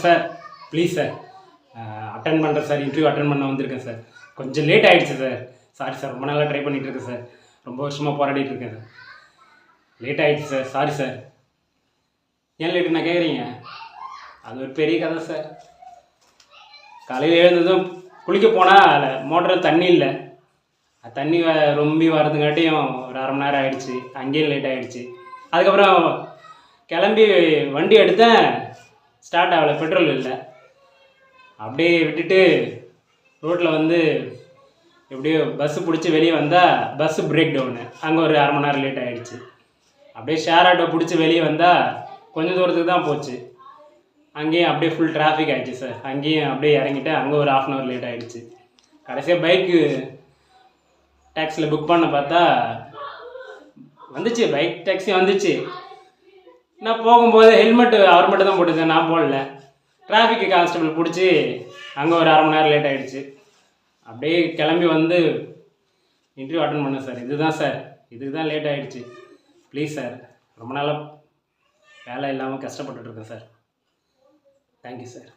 Sir please sir attend பண்ணுறேன் sir. Interview attend பண்ண வந்திருக்கேன் சார். கொஞ்சம் லேட் ஆகிடுச்சு சார். சாரி சார், ரொம்ப நாளாக ட்ரை பண்ணிகிட்டு இருக்கேன் சார். ரொம்ப வருஷமாக போராடிட்டு இருக்கேன் சார். லேட் ஆகிடுச்சு சார். Sorry sir. ஏன் லேட்டுண்ணா கேட்குறீங்க? அது ஒரு பெரிய கதை சார். காலையில் எழுந்ததும் குளிக்க போனால் மோட்டரில் தண்ணி இல்லை. தண்ணி ரொம்ப வரதுங்காட்டியும் ஒரு அரை மணி நேரம் ஆகிடுச்சு. அங்கேயும் லேட் ஆகிடுச்சு. அதுக்கப்புறம் கிளம்பி வண்டி எடுத்தேன், ஸ்டார்ட் ஆகலை, பெட்ரோல் இல்லை. அப்படியே விட்டுட்டு ரோட்டில் வந்து எப்படியோ பஸ்ஸு பிடிச்சி வெளியே வந்தால் பஸ்ஸு பிரேக் டவுனு. அங்கே ஒரு அரை மணி நேரம் லேட் ஆகிடுச்சு. அப்படியே ஷேர் ஆட்டோ பிடிச்சி வெளியே வந்தால் கொஞ்சம் தூரத்துக்கு தான் போச்சு. அங்கேயும் அப்படியே ஃபுல் டிராஃபிக் ஆகிடுச்சு சார். அங்கேயும் அப்படியே இறங்கிட்டு அங்கே ஒரு ½ hour லேட் ஆகிடுச்சு. கடைசியாக பைக்கு டாக்ஸியில் புக் பண்ண பார்த்தா வந்துச்சு, பைக் டாக்ஸி வந்துச்சு. நான் போகும்போது ஹெல்மெட்டு அவர் மட்டும் தான் போட்டுருந்தேன், நான் போடல. டிராஃபிக் கான்ஸ்டபிள் பிடிச்சி அங்கே ஒரு அரை மணி நேரம் லேட் ஆகிடுச்சு. அப்படியே கிளம்பி வந்து இன்டர்வியூ அட்டன் பண்ணேன் சார். இதுதான் சார், இதுக்கு தான் லேட் ஆகிடுச்சு. ப்ளீஸ் சார், ரொம்ப நாளாக வேலை இல்லாமல் கஷ்டப்பட்டுட்ருக்கேன் சார். Thank you sir.